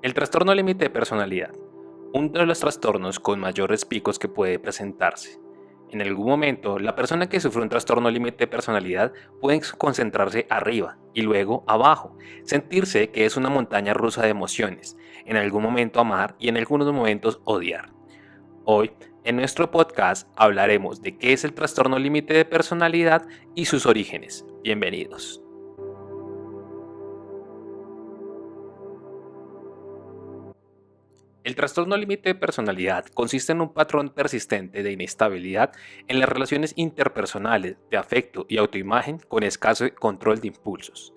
El trastorno límite de personalidad, uno de los trastornos con mayores picos que puede presentarse. En algún momento, la persona que sufre un trastorno límite de personalidad puede concentrarse arriba y luego abajo, sentirse que es una montaña rusa de emociones, en algún momento amar y en algunos momentos odiar. Hoy, en nuestro podcast, hablaremos de qué es el trastorno límite de personalidad y sus orígenes. Bienvenidos. El trastorno límite de personalidad consiste en un patrón persistente de inestabilidad en las relaciones interpersonales, de afecto y autoimagen con escaso control de impulsos.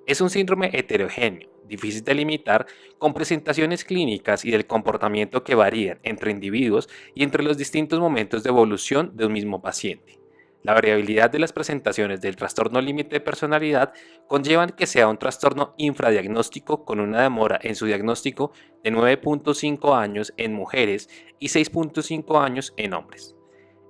Es un síndrome heterogéneo, difícil de limitar, con presentaciones clínicas y del comportamiento que varían entre individuos y entre los distintos momentos de evolución de un mismo paciente. La variabilidad de las presentaciones del trastorno límite de personalidad conllevan que sea un trastorno infradiagnóstico con una demora en su diagnóstico de 9.5 años en mujeres y 6.5 años en hombres.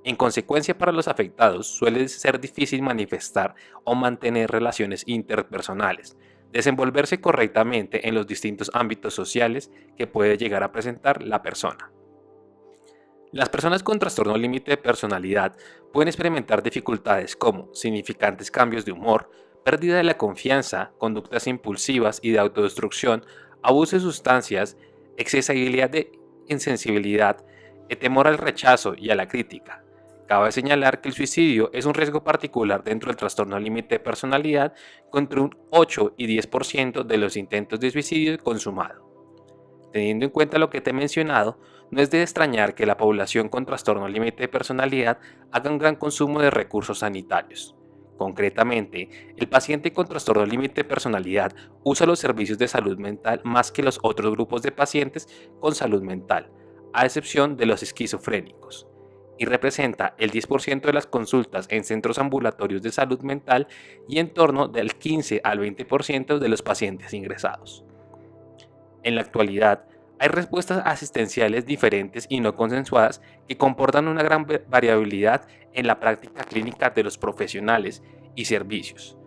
En consecuencia, para los afectados suele ser difícil manifestar o mantener relaciones interpersonales, desenvolverse correctamente en los distintos ámbitos sociales que puede llegar a presentar la persona. Las personas con trastorno límite de personalidad pueden experimentar dificultades como significantes cambios de humor, pérdida de la confianza, conductas impulsivas y de autodestrucción, abuso de sustancias, excesividad de insensibilidad, temor al rechazo y a la crítica. Cabe señalar que el suicidio es un riesgo particular dentro del trastorno límite de personalidad, con entre un 8 y 10% de los intentos de suicidio consumado. Teniendo en cuenta lo que te he mencionado, no es de extrañar que la población con trastorno límite de personalidad haga un gran consumo de recursos sanitarios. Concretamente, el paciente con trastorno límite de personalidad usa los servicios de salud mental más que los otros grupos de pacientes con salud mental, a excepción de los esquizofrénicos, y representa el 10% de las consultas en centros ambulatorios de salud mental y en torno del 15 al 20% de los pacientes ingresados. En la actualidad, hay respuestas asistenciales diferentes y no consensuadas que comportan una gran variabilidad en la práctica clínica de los profesionales y servicios.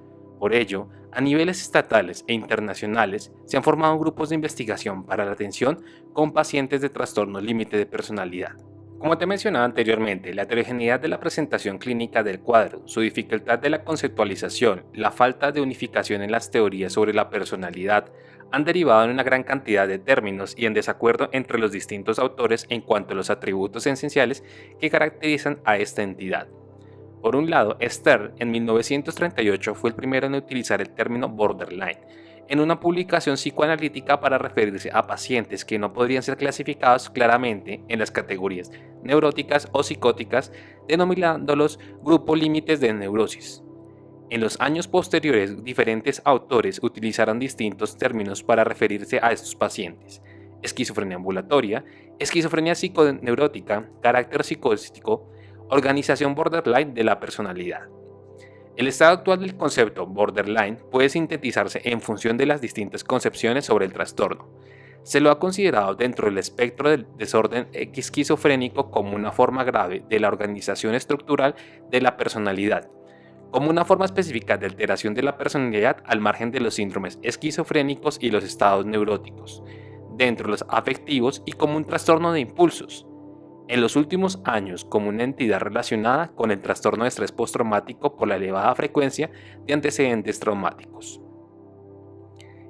Por ello, a niveles estatales e internacionales se han formado grupos de investigación para la atención con pacientes de trastorno límite de personalidad. Como te mencionaba anteriormente, la heterogeneidad de la presentación clínica del cuadro, su dificultad de la conceptualización, la falta de unificación en las teorías sobre la personalidad, han derivado en una gran cantidad de términos y en desacuerdo entre los distintos autores en cuanto a los atributos esenciales que caracterizan a esta entidad. Por un lado, Stern en 1938 fue el primero en utilizar el término borderline en una publicación psicoanalítica para referirse a pacientes que no podrían ser clasificados claramente en las categorías neuróticas o psicóticas, denominándolos grupos límites de neurosis. En los años posteriores, diferentes autores utilizaron distintos términos para referirse a estos pacientes: esquizofrenia ambulatoria, esquizofrenia psiconeurótica, carácter psicótico, organización borderline de la personalidad. El estado actual del concepto borderline puede sintetizarse en función de las distintas concepciones sobre el trastorno. Se lo ha considerado dentro del espectro del desorden esquizofrénico como una forma grave de la organización estructural de la personalidad, como una forma específica de alteración de la personalidad al margen de los síndromes esquizofrénicos y los estados neuróticos, dentro de los afectivos y como un trastorno de impulsos. En los últimos años, como una entidad relacionada con el trastorno de estrés postraumático por la elevada frecuencia de antecedentes traumáticos.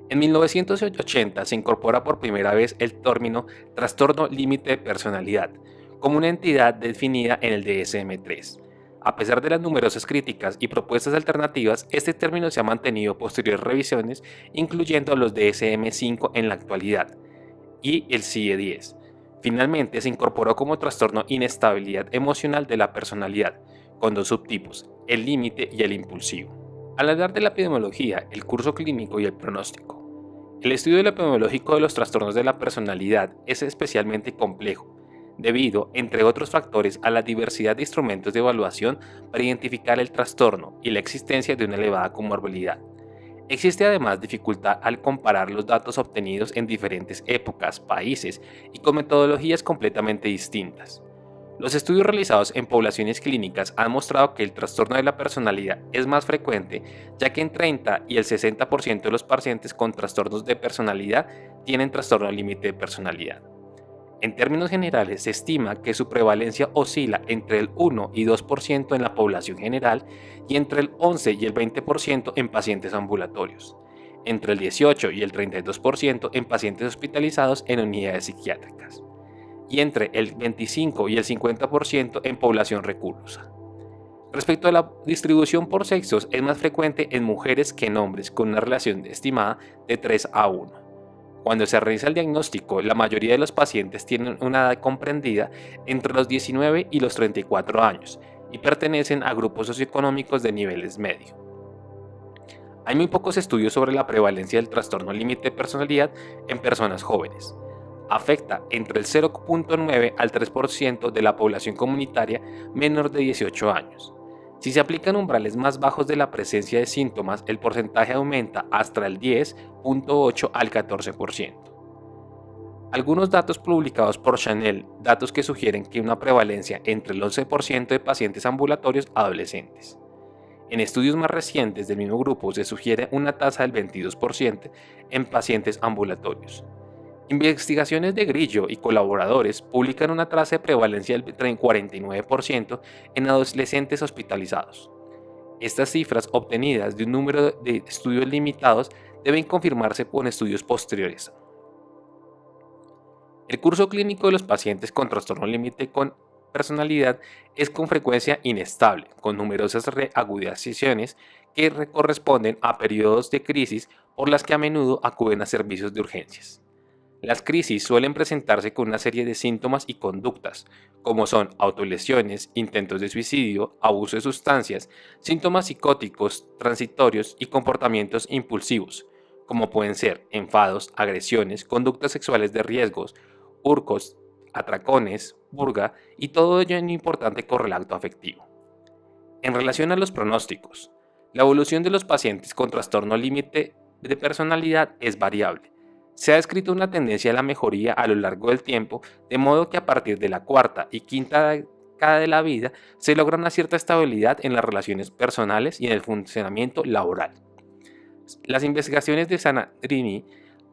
En 1980 se incorpora por primera vez el término trastorno límite de personalidad, como una entidad definida en el DSM-3. A pesar de las numerosas críticas y propuestas alternativas, este término se ha mantenido posteriores revisiones, incluyendo los DSM-5 en la actualidad y el CIE-10. Finalmente se incorporó como trastorno inestabilidad emocional de la personalidad, con dos subtipos, el límite y el impulsivo. Al hablar de la epidemiología, el curso clínico y el pronóstico. El estudio epidemiológico de los trastornos de la personalidad es especialmente complejo, debido, entre otros factores, a la diversidad de instrumentos de evaluación para identificar el trastorno y la existencia de una elevada comorbilidad. Existe además dificultad al comparar los datos obtenidos en diferentes épocas, países y con metodologías completamente distintas. Los estudios realizados en poblaciones clínicas han mostrado que el trastorno de la personalidad es más frecuente, ya que en 30 y el 60% de los pacientes con trastornos de personalidad tienen trastorno límite de personalidad. En términos generales, se estima que su prevalencia oscila entre el 1 y 2% en la población general y entre el 11 y el 20% en pacientes ambulatorios, entre el 18 y el 32% en pacientes hospitalizados en unidades psiquiátricas y entre el 25 y el 50% en población reclusa. Respecto a la distribución por sexos, es más frecuente en mujeres que en hombres, con una relación estimada de 3:1. Cuando se realiza el diagnóstico, la mayoría de los pacientes tienen una edad comprendida entre los 19 y los 34 años y pertenecen a grupos socioeconómicos de niveles medio. Hay muy pocos estudios sobre la prevalencia del trastorno límite de personalidad en personas jóvenes. Afecta entre el 0.9 al 3% de la población comunitaria menor de 18 años. Si se aplican umbrales más bajos de la presencia de síntomas, el porcentaje aumenta hasta el 10.8 al 14%. Algunos datos publicados por Chanel, datos que sugieren que una prevalencia entre el 11% de pacientes ambulatorios adolescentes. En estudios más recientes del mismo grupo se sugiere una tasa del 22% en pacientes ambulatorios. Investigaciones de Grillo y colaboradores publican una tasa de prevalencia del 49% en adolescentes hospitalizados. Estas cifras, obtenidas de un número de estudios limitados, deben confirmarse con estudios posteriores. El curso clínico de los pacientes con trastorno límite con personalidad es con frecuencia inestable, con numerosas reagudizaciones que corresponden a periodos de crisis por las que a menudo acuden a servicios de urgencias. Las crisis suelen presentarse con una serie de síntomas y conductas, como son autolesiones, intentos de suicidio, abuso de sustancias, síntomas psicóticos transitorios y comportamientos impulsivos, como pueden ser enfados, agresiones, conductas sexuales de riesgos, hurtos, atracones, purga y todo ello en importante correlato afectivo. En relación a los pronósticos, la evolución de los pacientes con trastorno límite de personalidad es variable. Se ha descrito una tendencia a la mejoría a lo largo del tiempo, de modo que a partir de la cuarta y quinta década de la vida se logra una cierta estabilidad en las relaciones personales y en el funcionamiento laboral. Las investigaciones de Sanadrini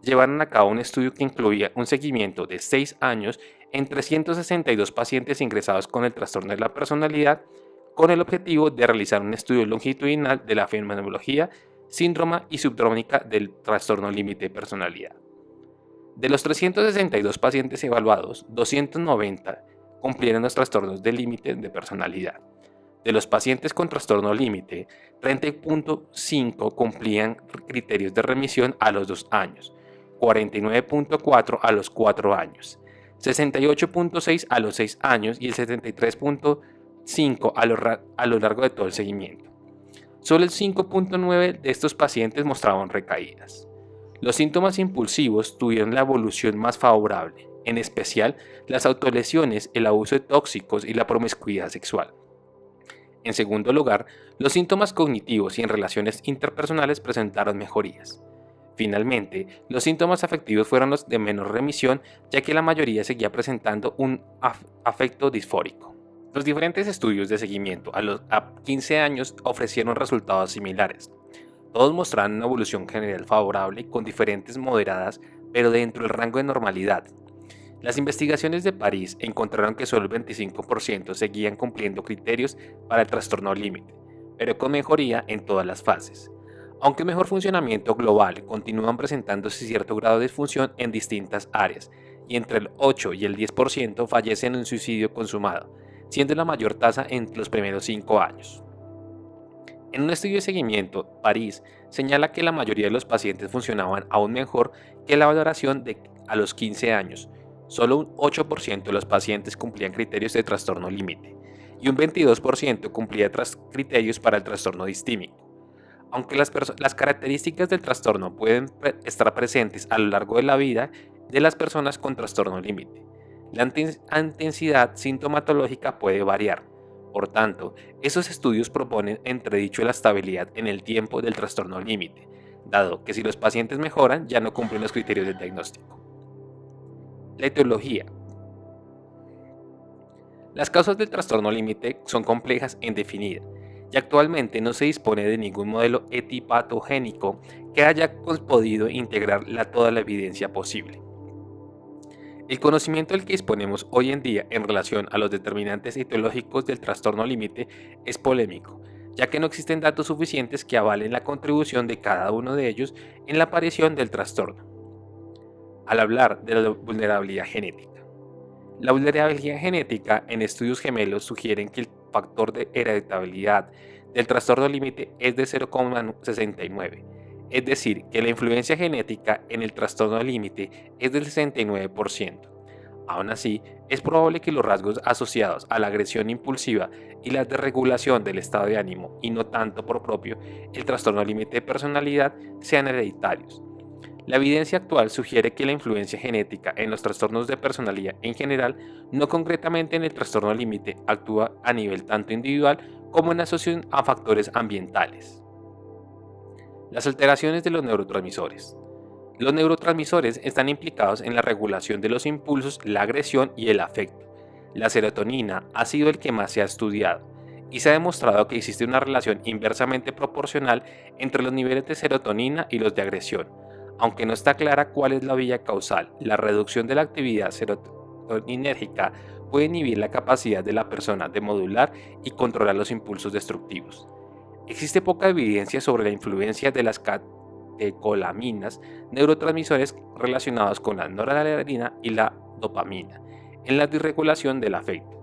llevaron a cabo un estudio que incluía un seguimiento de 6 años en 362 pacientes ingresados con el trastorno de la personalidad, con el objetivo de realizar un estudio longitudinal de la fenomenología, síndrome y subdrómica del trastorno límite de personalidad. De los 362 pacientes evaluados, 290 cumplieron los trastornos de límite de personalidad. De los pacientes con trastorno límite, 30.5 cumplían criterios de remisión a los 2 años, 49.4 a los 4 años, 68.6 a los 6 años y el 73.5 a lo largo de todo el seguimiento. Solo el 5.9 de estos pacientes mostraban recaídas. Los síntomas impulsivos tuvieron la evolución más favorable, en especial las autolesiones, el abuso de tóxicos y la promiscuidad sexual. En segundo lugar, los síntomas cognitivos y en relaciones interpersonales presentaron mejorías. Finalmente, los síntomas afectivos fueron los de menor remisión, ya que la mayoría seguía presentando un afecto disfórico. Los diferentes estudios de seguimiento a 15 años ofrecieron resultados similares. Todos mostraban una evolución general favorable con diferencias moderadas, pero dentro del rango de normalidad. Las investigaciones de París encontraron que solo el 25% seguían cumpliendo criterios para el trastorno límite, pero con mejoría en todas las fases. Aunque mejor funcionamiento global, continúan presentándose cierto grado de disfunción en distintas áreas, y entre el 8 y el 10% fallecen en un suicidio consumado, siendo la mayor tasa en los primeros 5 años. En un estudio de seguimiento, París señala que la mayoría de los pacientes funcionaban aún mejor que la valoración a los 15 años. Solo un 8% de los pacientes cumplían criterios de trastorno límite y un 22% cumplía criterios para el trastorno distímico. Aunque las características del trastorno pueden estar presentes a lo largo de la vida de las personas con trastorno límite, la intensidad sintomatológica puede variar. Por tanto, esos estudios proponen entredicho la estabilidad en el tiempo del trastorno límite, dado que si los pacientes mejoran ya no cumplen los criterios del diagnóstico. La etiología. Las causas del trastorno límite son complejas en definir, y actualmente no se dispone de ningún modelo etipatogénico que haya podido integrar toda la evidencia posible. El conocimiento del que disponemos hoy en día en relación a los determinantes etiológicos del trastorno límite es polémico, ya que no existen datos suficientes que avalen la contribución de cada uno de ellos en la aparición del trastorno. Al hablar de la vulnerabilidad genética. La vulnerabilidad genética en estudios gemelos sugieren que el factor de hereditabilidad del trastorno límite es de 0,69, es decir, que la influencia genética en el trastorno límite es del 69%. Aún así, es probable que los rasgos asociados a la agresión impulsiva y la desregulación del estado de ánimo, y no tanto por propio, el trastorno límite de personalidad, sean hereditarios. La evidencia actual sugiere que la influencia genética en los trastornos de personalidad en general, no concretamente en el trastorno límite, actúa a nivel tanto individual como en asociación a factores ambientales. Las alteraciones de los neurotransmisores. Los neurotransmisores están implicados en la regulación de los impulsos, la agresión y el afecto. La serotonina ha sido el que más se ha estudiado y se ha demostrado que existe una relación inversamente proporcional entre los niveles de serotonina y los de agresión, aunque no está clara cuál es la vía causal. La reducción de la actividad serotoninérgica puede inhibir la capacidad de la persona de modular y controlar los impulsos destructivos. Existe poca evidencia sobre la influencia de las catecolaminas, neurotransmisores relacionados con la noradrenalina y la dopamina, en la disregulación del afecto.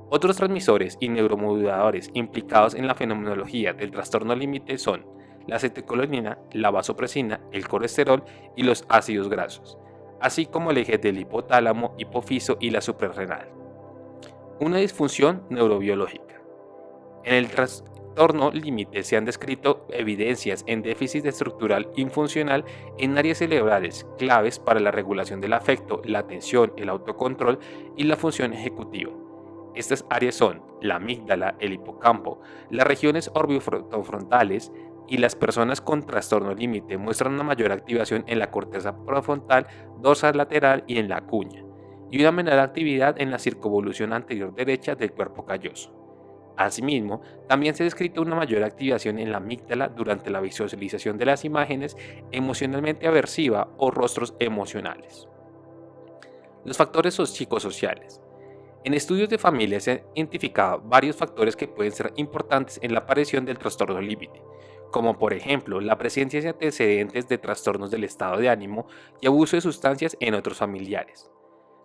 Otros transmisores y neuromoduladores implicados en la fenomenología del trastorno límite son la acetilcolina, la vasopresina, el colesterol y los ácidos grasos, así como el eje del hipotálamo, hipofiso y la suprarrenal. Una disfunción neurobiológica. En el trastorno límite se han descrito evidencias en déficit estructural y funcional en áreas cerebrales claves para la regulación del afecto, la atención, el autocontrol y la función ejecutiva. Estas áreas son la amígdala, el hipocampo, las regiones orbitofrontales, y las personas con trastorno límite muestran una mayor activación en la corteza prefrontal, dorsal lateral y en la cuña, y una menor actividad en la circunvolución anterior derecha del cuerpo calloso. Asimismo, también se ha descrito una mayor activación en la amígdala durante la visualización de las imágenes emocionalmente aversiva o rostros emocionales. Los factores psicosociales. En estudios de familia se han identificado varios factores que pueden ser importantes en la aparición del trastorno límite, como por ejemplo la presencia de antecedentes de trastornos del estado de ánimo y abuso de sustancias en otros familiares.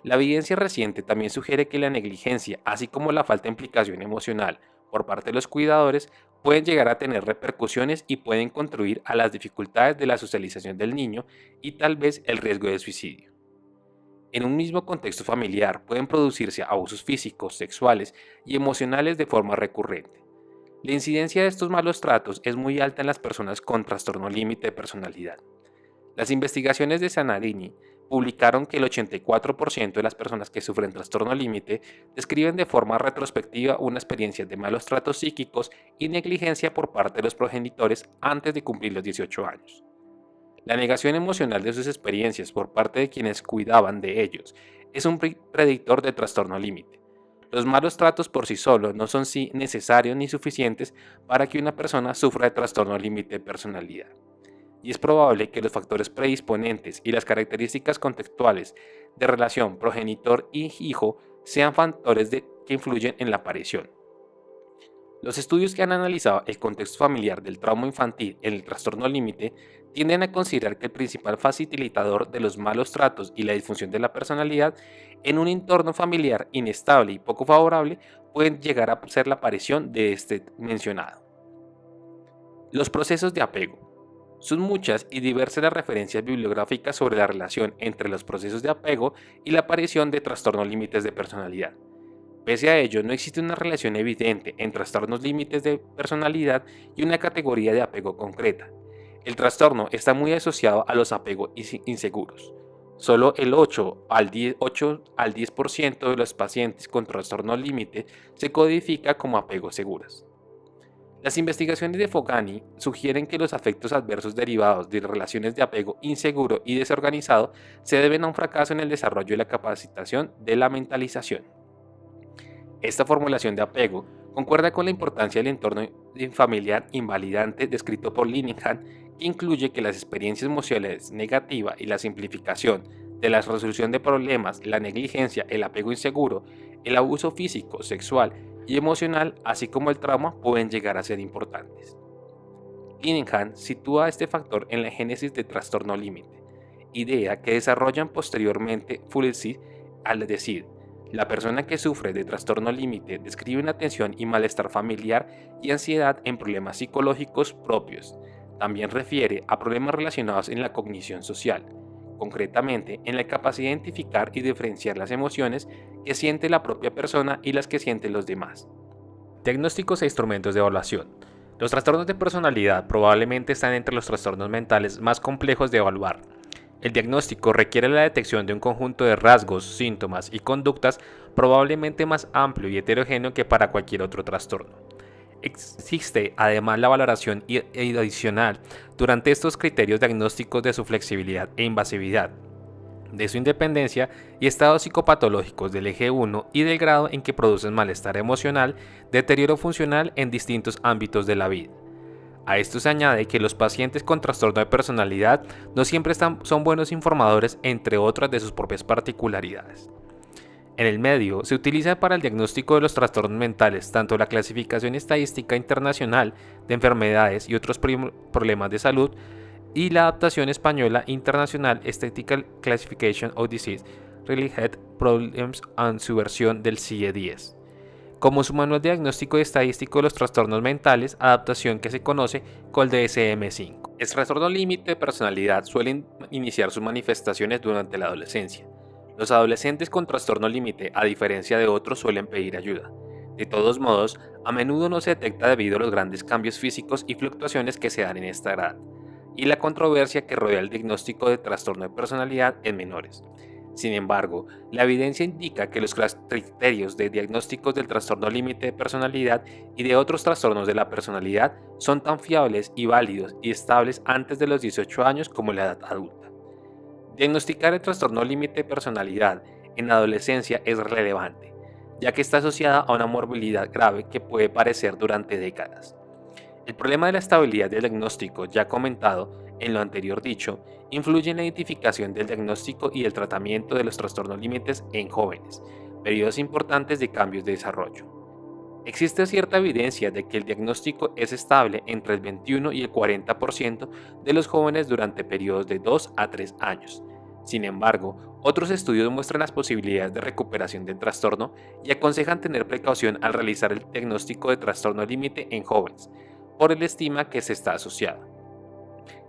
La evidencia reciente también sugiere que la negligencia, así como la falta de implicación emocional por parte de los cuidadores, pueden llegar a tener repercusiones y pueden contribuir a las dificultades de la socialización del niño y tal vez el riesgo de suicidio. En un mismo contexto familiar pueden producirse abusos físicos, sexuales y emocionales de forma recurrente. La incidencia de estos malos tratos es muy alta en las personas con trastorno límite de personalidad. Las investigaciones de Zanarini publicaron que el 84% de las personas que sufren trastorno límite describen de forma retrospectiva una experiencia de malos tratos psíquicos y negligencia por parte de los progenitores antes de cumplir los 18 años. La negación emocional de sus experiencias por parte de quienes cuidaban de ellos es un predictor de trastorno límite. Los malos tratos por sí solos no son necesarios ni suficientes para que una persona sufra de trastorno límite de personalidad. Y es probable que los factores predisponentes y las características contextuales de relación progenitor y hijo sean factores que influyen en la aparición. Los estudios que han analizado el contexto familiar del trauma infantil en el trastorno límite tienden a considerar que el principal facilitador de los malos tratos y la disfunción de la personalidad en un entorno familiar inestable y poco favorable pueden llegar a ser la aparición de este mencionado. Los procesos de apego. Son muchas y diversas las referencias bibliográficas sobre la relación entre los procesos de apego y la aparición de trastornos límites de personalidad. Pese a ello, no existe una relación evidente entre trastornos límites de personalidad y una categoría de apego concreta. El trastorno está muy asociado a los apegos inseguros. Solo el 8 al 10% de los pacientes con trastorno límite se codifica como apegos seguros. Las investigaciones de Fogani sugieren que los afectos adversos derivados de relaciones de apego inseguro y desorganizado se deben a un fracaso en el desarrollo y la capacitación de la mentalización. Esta formulación de apego concuerda con la importancia del entorno familiar invalidante descrito por Linehan, que incluye que las experiencias emocionales negativas y la simplificación de la resolución de problemas, la negligencia, el apego inseguro, el abuso físico, sexual y emocional, así como el trauma, pueden llegar a ser importantes. Linehan sitúa este factor en la génesis de trastorno límite, idea que desarrollan posteriormente Fulci al decir: la persona que sufre de trastorno límite describe una tensión y malestar familiar y ansiedad en problemas psicológicos propios. También refiere a problemas relacionados en la cognición social, concretamente en la capacidad de identificar y diferenciar las emociones que siente la propia persona y las que sienten los demás. Diagnósticos e instrumentos de evaluación. Los trastornos de personalidad probablemente están entre los trastornos mentales más complejos de evaluar. El diagnóstico requiere la detección de un conjunto de rasgos, síntomas y conductas probablemente más amplio y heterogéneo que para cualquier otro trastorno. Existe además la valoración adicional durante estos criterios diagnósticos de su flexibilidad e invasividad, de su independencia y estados psicopatológicos del eje 1 y del grado en que producen malestar emocional, deterioro funcional en distintos ámbitos de la vida. A esto se añade que los pacientes con trastorno de personalidad no siempre son buenos informadores, entre otras de sus propias particularidades. En el medio, se utiliza para el diagnóstico de los trastornos mentales tanto la clasificación estadística internacional de enfermedades y otros problemas de salud y la adaptación española internacional Statistical Classification of Disease Related Problems en su versión del CIE-10. Como su manual de diagnóstico y estadístico de los trastornos mentales, adaptación que se conoce como el DSM-5. El trastorno límite de personalidad suele iniciar sus manifestaciones durante la adolescencia. Los adolescentes con trastorno límite, a diferencia de otros, suelen pedir ayuda. De todos modos, a menudo no se detecta debido a los grandes cambios físicos y fluctuaciones que se dan en esta edad, y la controversia que rodea el diagnóstico de trastorno de personalidad en menores. Sin embargo, la evidencia indica que los criterios de diagnósticos del trastorno límite de personalidad y de otros trastornos de la personalidad son tan fiables y válidos y estables antes de los 18 años como la edad adulta. Diagnosticar el trastorno límite de personalidad en adolescencia es relevante, ya que está asociada a una morbilidad grave que puede padecer durante décadas. El problema de la estabilidad del diagnóstico, ya comentado en lo anterior dicho, influye en la identificación del diagnóstico y el tratamiento de los trastornos límites en jóvenes, periodos importantes de cambios de desarrollo. Existe cierta evidencia de que el diagnóstico es estable entre el 21 y el 40% de los jóvenes durante periodos de 2 a 3 años. Sin embargo, otros estudios muestran las posibilidades de recuperación del trastorno y aconsejan tener precaución al realizar el diagnóstico de trastorno límite en jóvenes, por el estigma que se está asociado.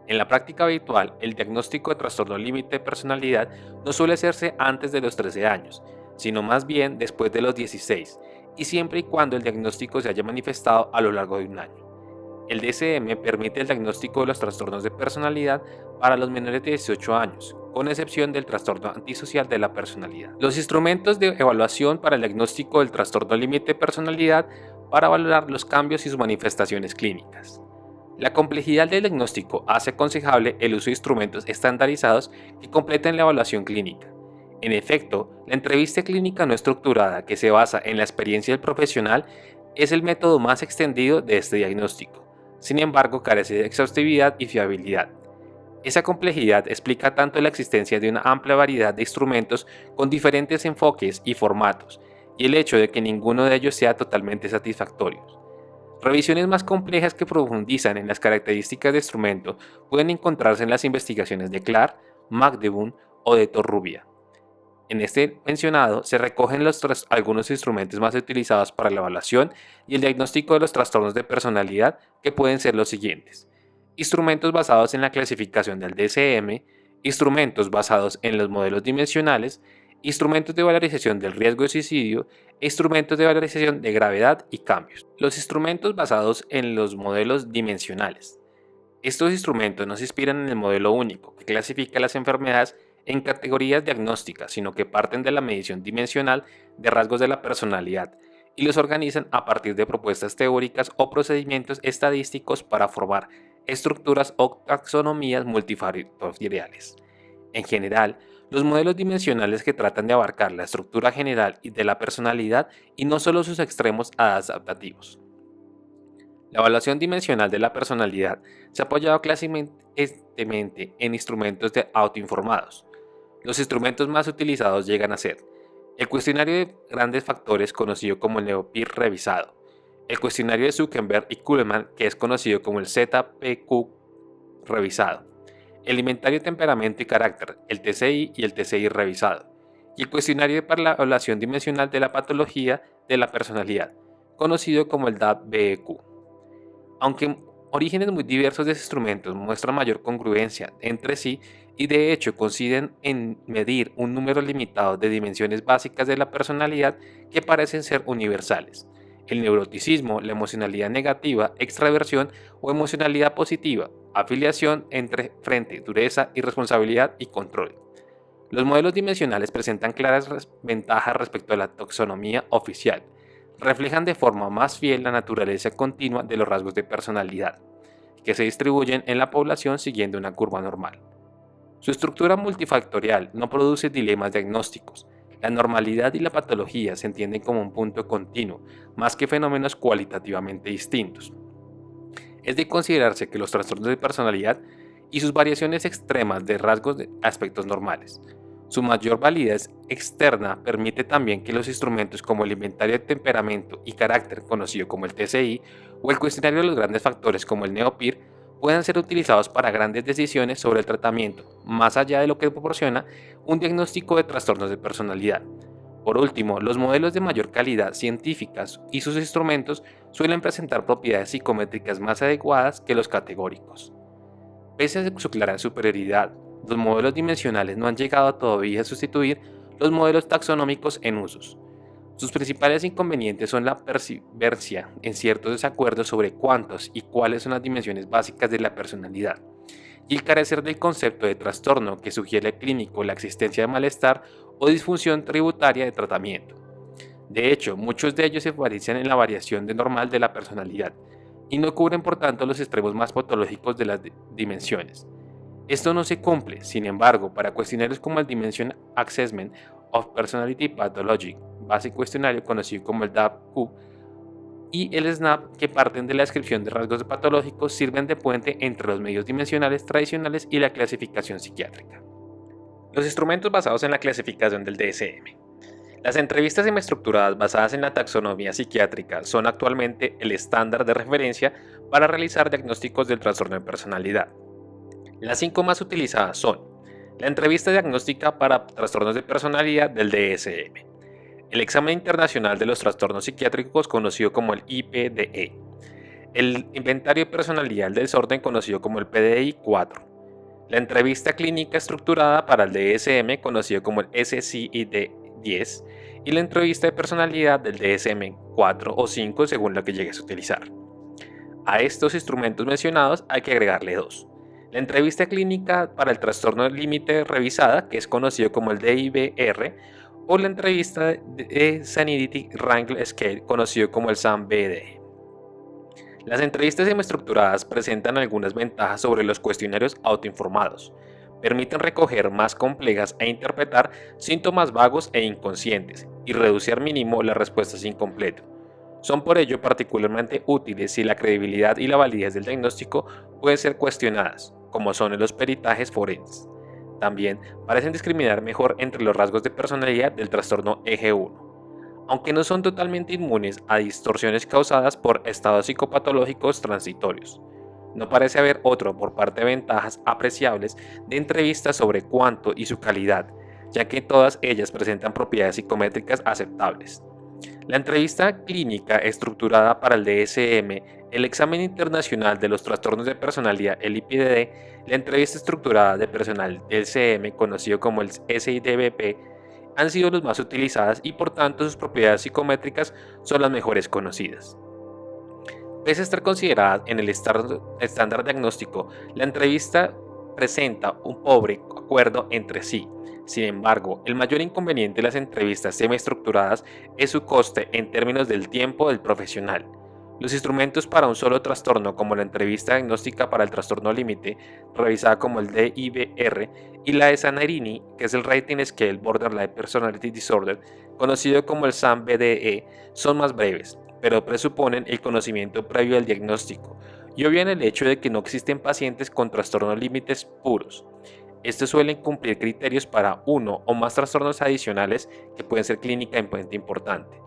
En la práctica habitual, el diagnóstico de trastorno límite de personalidad no suele hacerse antes de los 13 años, sino más bien después de los 16, y siempre y cuando el diagnóstico se haya manifestado a lo largo de un año. El DSM permite el diagnóstico de los trastornos de personalidad para los menores de 18 años, con excepción del trastorno antisocial de la personalidad. Los instrumentos de evaluación para el diagnóstico del trastorno límite de personalidad para valorar los cambios y sus manifestaciones clínicas. La complejidad del diagnóstico hace aconsejable el uso de instrumentos estandarizados que completen la evaluación clínica. En efecto, la entrevista clínica no estructurada, que se basa en la experiencia del profesional, es el método más extendido de este diagnóstico. Sin embargo, carece de exhaustividad y fiabilidad. Esa complejidad explica tanto la existencia de una amplia variedad de instrumentos con diferentes enfoques y formatos, y el hecho de que ninguno de ellos sea totalmente satisfactorio. Revisiones más complejas que profundizan en las características de instrumento pueden encontrarse en las investigaciones de Clark, Magdeboom o de Torrubia. En este mencionado se recogen algunos instrumentos más utilizados para la evaluación y el diagnóstico de los trastornos de personalidad, que pueden ser los siguientes: instrumentos basados en la clasificación del DSM, instrumentos basados en los modelos dimensionales, instrumentos de valorización del riesgo de suicidio e instrumentos de valorización de gravedad y cambios. Los instrumentos basados en los modelos dimensionales. Estos instrumentos no se inspiran en el modelo único que clasifica las enfermedades en categorías diagnósticas, sino que parten de la medición dimensional de rasgos de la personalidad y los organizan a partir de propuestas teóricas o procedimientos estadísticos para formar estructuras o taxonomías multifactoriales. En general, los modelos dimensionales que tratan de abarcar la estructura general y de la personalidad y no solo sus extremos adaptativos. La evaluación dimensional de la personalidad se ha apoyado clásicamente en instrumentos de autoinformados. Los instrumentos más utilizados llegan a ser el cuestionario de grandes factores conocido como el NeoPIR revisado, el cuestionario de Zuckerberg y Kuhlman que es conocido como el ZPQ revisado, el inventario de temperamento y carácter, el TCI y el TCI revisado, y el cuestionario para la evaluación dimensional de la patología de la personalidad, conocido como el DAP-BEQ. Aunque orígenes muy diversos de estos instrumentos muestran mayor congruencia entre sí y de hecho coinciden en medir un número limitado de dimensiones básicas de la personalidad que parecen ser universales: el neuroticismo, la emocionalidad negativa, extraversión o emocionalidad positiva, afiliación entre frente, dureza, irresponsabilidad y control. Los modelos dimensionales presentan claras ventajas respecto a la taxonomía oficial. Reflejan de forma más fiel la naturaleza continua de los rasgos de personalidad, que se distribuyen en la población siguiendo una curva normal. Su estructura multifactorial no produce dilemas diagnósticos. La normalidad y la patología se entienden como un punto continuo, más que fenómenos cualitativamente distintos. Es de considerarse que los trastornos de personalidad y sus variaciones extremas de rasgos de aspectos normales. Su mayor validez externa permite también que los instrumentos como el inventario de temperamento y carácter, conocido como el TCI, o el cuestionario de los grandes factores como el NeoPIR, puedan ser utilizados para grandes decisiones sobre el tratamiento, más allá de lo que proporciona un diagnóstico de trastornos de personalidad. Por último, los modelos de mayor calidad científicas y sus instrumentos suelen presentar propiedades psicométricas más adecuadas que los categóricos. Pese a su clara superioridad, los modelos dimensionales no han llegado todavía a sustituir los modelos taxonómicos en usos. Sus principales inconvenientes son la persistencia en ciertos desacuerdos sobre cuántos y cuáles son las dimensiones básicas de la personalidad, y el carecer del concepto de trastorno que sugiere al clínico la existencia de malestar o disfunción tributaria de tratamiento. De hecho, muchos de ellos se parecen en la variación normal de la personalidad y no cubren por tanto los extremos más patológicos de las dimensiones. Esto no se cumple, sin embargo, para cuestionarios como el Dimension Assessment of Personality Pathology, base cuestionario conocido como el DAP-Q, y el SNAP, que parten de la descripción de rasgos patológicos, sirven de puente entre los medios dimensionales tradicionales y la clasificación psiquiátrica. Los instrumentos basados en la clasificación del DSM. Las entrevistas semiestructuradas basadas en la taxonomía psiquiátrica son actualmente el estándar de referencia para realizar diagnósticos del trastorno de personalidad. Las 5 más utilizadas son la entrevista diagnóstica para trastornos de personalidad del DSM, el examen internacional de los trastornos psiquiátricos conocido como el IPDE, el inventario de personalidad del desorden conocido como el PDI-4, la entrevista clínica estructurada para el DSM conocido como el SCID-10 y la entrevista de personalidad del DSM-4 o 5 según lo que llegues a utilizar. A estos instrumentos mencionados hay que agregarle 2. La entrevista clínica para el trastorno límite revisada, que es conocido como el DIBR, o la entrevista de Sanity Wrangler Scale, conocido como el SAM-BD. Las entrevistas semiestructuradas presentan algunas ventajas sobre los cuestionarios autoinformados. Permiten recoger más complejas e interpretar síntomas vagos e inconscientes y reducir al mínimo las respuestas incompletas. Son por ello particularmente útiles si la credibilidad y la validez del diagnóstico pueden ser cuestionadas, como son en los peritajes forenses. También parecen discriminar mejor entre los rasgos de personalidad del trastorno eje 1, aunque no son totalmente inmunes a distorsiones causadas por estados psicopatológicos transitorios. No parece haber otro por parte de ventajas apreciables de entrevistas sobre cuánto y su calidad, ya que todas ellas presentan propiedades psicométricas aceptables. La entrevista clínica estructurada para el DSM, el examen internacional de los trastornos de personalidad, el IPDD, la entrevista estructurada de personal del CM, conocido como el SIDBP, han sido los más utilizadas y por tanto sus propiedades psicométricas son las mejores conocidas. Pese a estar considerada en el estándar diagnóstico, la entrevista presenta un pobre acuerdo entre sí. Sin embargo, el mayor inconveniente de las entrevistas semiestructuradas es su coste en términos del tiempo del profesional. Los instrumentos para un solo trastorno, como la entrevista diagnóstica para el trastorno límite, revisada como el DIBR, y la de San-Arini, que es el Rating Scale Borderline Personality Disorder, conocido como el SAM-BDE, son más breves, pero presuponen el conocimiento previo al diagnóstico y obvian el hecho de que no existen pacientes con trastornos límites puros. Estos suelen cumplir criterios para uno o más trastornos adicionales que pueden ser clínicamente importantes.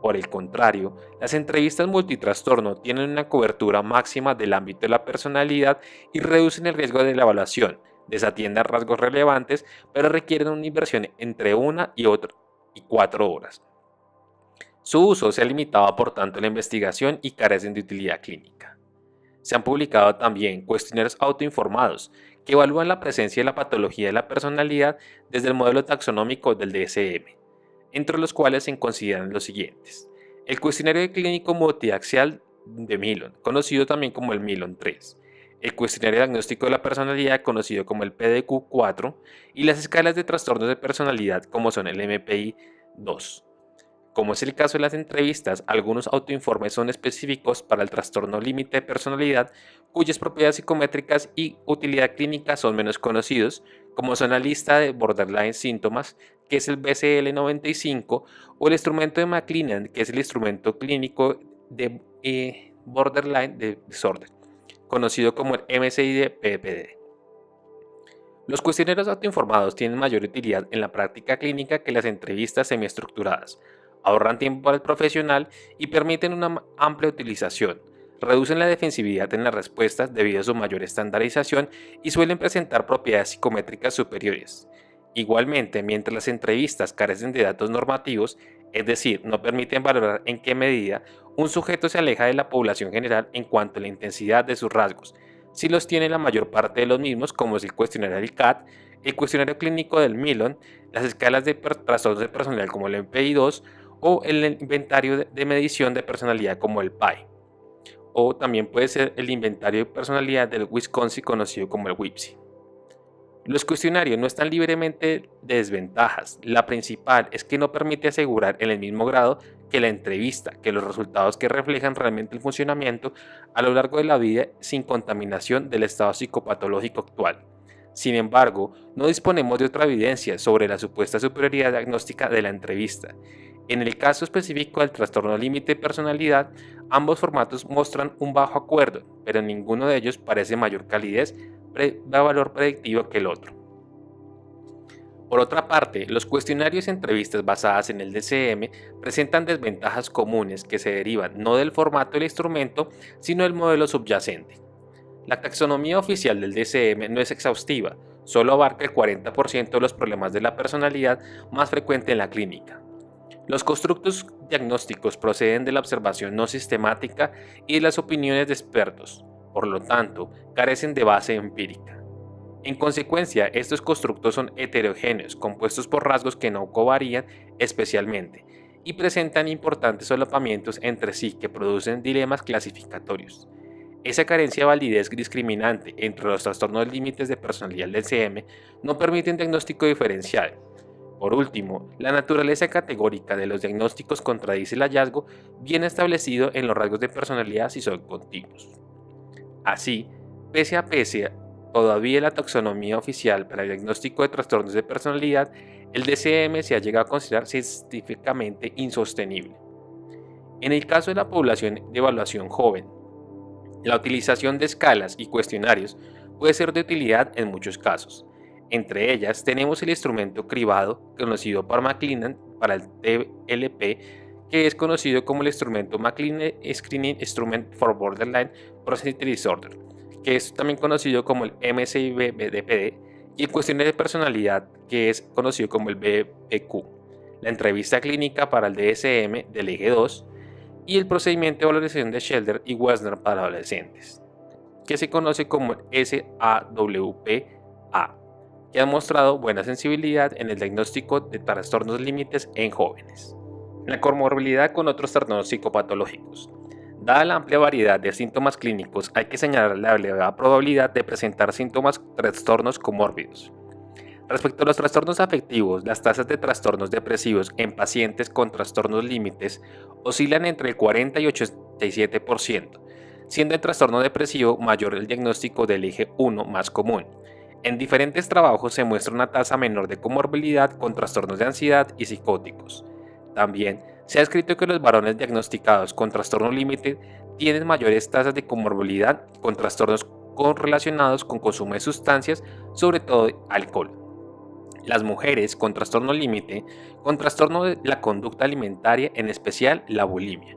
Por el contrario, las entrevistas multitrastorno tienen una cobertura máxima del ámbito de la personalidad y reducen el riesgo de la evaluación, desatienden rasgos relevantes, pero requieren una inversión entre 1 y 4 horas. Su uso se ha limitado por tanto a la investigación y carecen de utilidad clínica. Se han publicado también cuestionarios autoinformados que evalúan la presencia de la patología de la personalidad desde el modelo taxonómico del DSM, entre los cuales se consideran los siguientes: el cuestionario clínico multiaxial de Millon, conocido también como el Millon 3, el cuestionario diagnóstico de la personalidad, conocido como el PDQ-4, y las escalas de trastornos de personalidad, como son el MPI-2. Como es el caso de las entrevistas, algunos autoinformes son específicos para el trastorno límite de personalidad, cuyas propiedades psicométricas y utilidad clínica son menos conocidos, como son la lista de borderline síntomas, que es el BCL-95, o el instrumento de McLennan, que es el instrumento clínico de borderline disorder, conocido como el MCID-PPD. Los cuestionarios autoinformados tienen mayor utilidad en la práctica clínica que las entrevistas semiestructuradas. Ahorran tiempo para el profesional y permiten una amplia utilización. Reducen la defensividad en las respuestas debido a su mayor estandarización y suelen presentar propiedades psicométricas superiores. Igualmente, mientras las entrevistas carecen de datos normativos, es decir, no permiten valorar en qué medida un sujeto se aleja de la población general en cuanto a la intensidad de sus rasgos, si los tiene la mayor parte de los mismos, como es el cuestionario del CAT, el cuestionario clínico del Millon, las escalas de trastornos de personalidad como el MPI-2 o el inventario de medición de personalidad como el PAI. O también puede ser el inventario de personalidad del Wisconsin, conocido como el WIPSI. Los cuestionarios no están libremente de desventajas. La principal es que no permite asegurar en el mismo grado que la entrevista, que los resultados que reflejan realmente el funcionamiento a lo largo de la vida sin contaminación del estado psicopatológico actual. Sin embargo, no disponemos de otra evidencia sobre la supuesta superioridad diagnóstica de la entrevista. En el caso específico del trastorno límite de personalidad, ambos formatos muestran un bajo acuerdo, pero ninguno de ellos parece mayor calidez da valor predictivo que el otro. Por otra parte, los cuestionarios y entrevistas basadas en el DSM presentan desventajas comunes que se derivan no del formato del instrumento, sino del modelo subyacente. La taxonomía oficial del DSM no es exhaustiva, solo abarca el 40% de los problemas de la personalidad más frecuente en la clínica. Los constructos diagnósticos proceden de la observación no sistemática y de las opiniones de expertos. Por lo tanto, carecen de base empírica. En consecuencia, estos constructos son heterogéneos, compuestos por rasgos que no covarían especialmente, y presentan importantes solapamientos entre sí que producen dilemas clasificatorios. Esa carencia de validez discriminante entre los trastornos límites de personalidad del DSM no permite un diagnóstico diferencial. Por último, la naturaleza categórica de los diagnósticos contradice el hallazgo bien establecido en los rasgos de personalidad si son continuos. Así, pese a todavía la taxonomía oficial para el diagnóstico de trastornos de personalidad, el DSM se ha llegado a considerar científicamente insostenible. En el caso de la población de evaluación joven, la utilización de escalas y cuestionarios puede ser de utilidad en muchos casos. Entre ellas tenemos el instrumento cribado, conocido por McLennan para el TLP, que es conocido como el instrumento McLennan Screening Instrument for Borderline Personality Disorder, que es también conocido como el MCIB-DPD, y el cuestionario de personalidad, que es conocido como el BPQ, la entrevista clínica para el DSM del eje 2 y el procedimiento de valoración de Shelder y Wessner para adolescentes, que se conoce como el SAWP-A, que ha mostrado buena sensibilidad en el diagnóstico de trastornos límites en jóvenes. La comorbilidad con otros trastornos psicopatológicos. Dada la amplia variedad de síntomas clínicos, hay que señalar la elevada probabilidad de presentar trastornos comórbidos. Respecto a los trastornos afectivos, las tasas de trastornos depresivos en pacientes con trastornos límites oscilan entre el 40 y 67%, siendo el trastorno depresivo mayor el diagnóstico del eje 1 más común. En diferentes trabajos se muestra una tasa menor de comorbilidad con trastornos de ansiedad y psicóticos. También se ha escrito que los varones diagnosticados con trastorno límite tienen mayores tasas de comorbilidad con trastornos relacionados con consumo de sustancias, sobre todo alcohol. Las mujeres con trastorno límite, con trastorno de la conducta alimentaria, en especial la bulimia.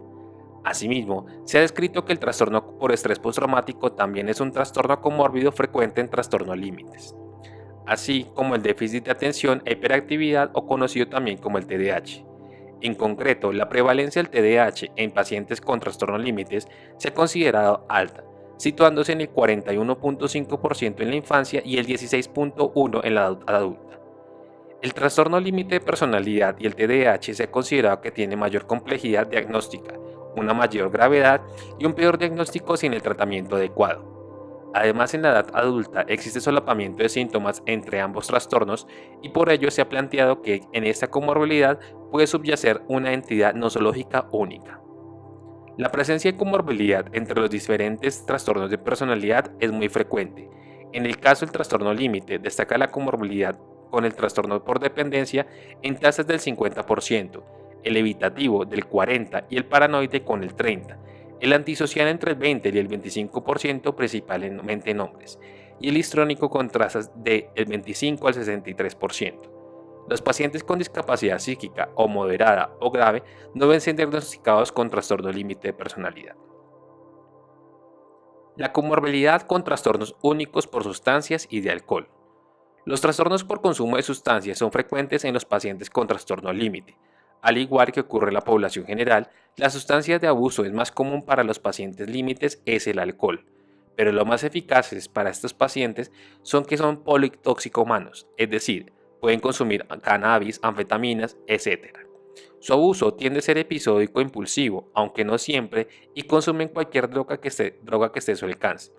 Asimismo, se ha descrito que el trastorno por estrés postraumático también es un trastorno comórbido frecuente en trastornos límites, así como el déficit de atención e hiperactividad o conocido también como el TDAH. En concreto, la prevalencia del TDAH en pacientes con trastornos límites se ha considerado alta, situándose en el 41.5% en la infancia y el 16.1% en la edad adulta. El trastorno límite de personalidad y el TDAH se ha considerado que tiene mayor complejidad diagnóstica, una mayor gravedad y un peor diagnóstico sin el tratamiento adecuado. Además, en la edad adulta existe solapamiento de síntomas entre ambos trastornos y por ello se ha planteado que en esta comorbilidad puede subyacer una entidad nosológica única. La presencia de comorbilidad entre los diferentes trastornos de personalidad es muy frecuente. En el caso del trastorno límite, destaca la comorbilidad con el trastorno por dependencia en tasas del 50%, el evitativo del 40% y el paranoide con el 30%, el antisocial entre el 20% y el 25% principalmente en hombres, y el histrónico con tasas del 25 al 63%. Los pacientes con discapacidad psíquica o moderada o grave no deben ser diagnosticados con trastorno límite de personalidad. La comorbilidad con trastornos únicos por sustancias y de alcohol. Los trastornos por consumo de sustancias son frecuentes en los pacientes con trastorno límite. Al igual que ocurre en la población general, las sustancias de abuso es más común para los pacientes límites es el alcohol, pero lo más eficaces para estos pacientes son que son politoxicomanos, es decir, pueden consumir cannabis, anfetaminas, etc. Su abuso tiende a ser episódico e impulsivo, aunque no siempre, y consumen cualquier droga que esté a su alcance.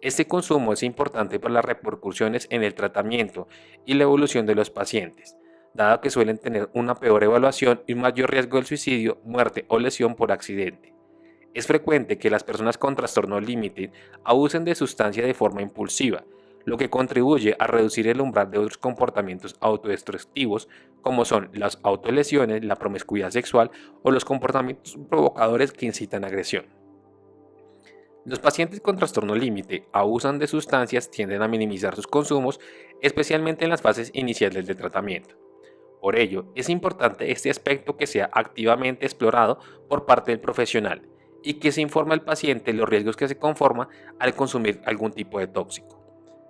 Este consumo es importante por las repercusiones en el tratamiento y la evolución de los pacientes, dado que suelen tener una peor evaluación y un mayor riesgo de suicidio, muerte o lesión por accidente. Es frecuente que las personas con trastorno límite abusen de sustancia de forma impulsiva, lo que contribuye a reducir el umbral de otros comportamientos autodestructivos como son las autolesiones, la promiscuidad sexual o los comportamientos provocadores que incitan a agresión. Los pacientes con trastorno límite abusan de sustancias tienden a minimizar sus consumos, especialmente en las fases iniciales del tratamiento. Por ello, es importante este aspecto que sea activamente explorado por parte del profesional y que se informe al paciente los riesgos que se conforma al consumir algún tipo de tóxico.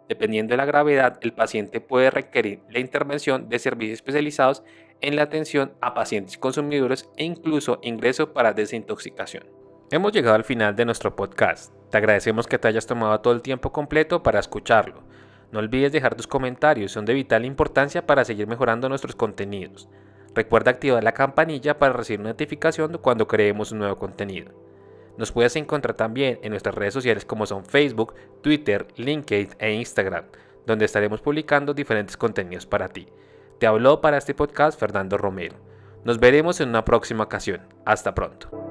Dependiendo de la gravedad, el paciente puede requerir la intervención de servicios especializados en la atención a pacientes consumidores e incluso ingreso para desintoxicación. Hemos llegado al final de nuestro podcast. Te agradecemos que te hayas tomado todo el tiempo completo para escucharlo. No olvides dejar tus comentarios, son de vital importancia para seguir mejorando nuestros contenidos. Recuerda activar la campanilla para recibir notificación cuando creemos un nuevo contenido. Nos puedes encontrar también en nuestras redes sociales como son Facebook, Twitter, LinkedIn e Instagram, donde estaremos publicando diferentes contenidos para ti. Te habló para este podcast Fernando Romero. Nos veremos en una próxima ocasión. Hasta pronto.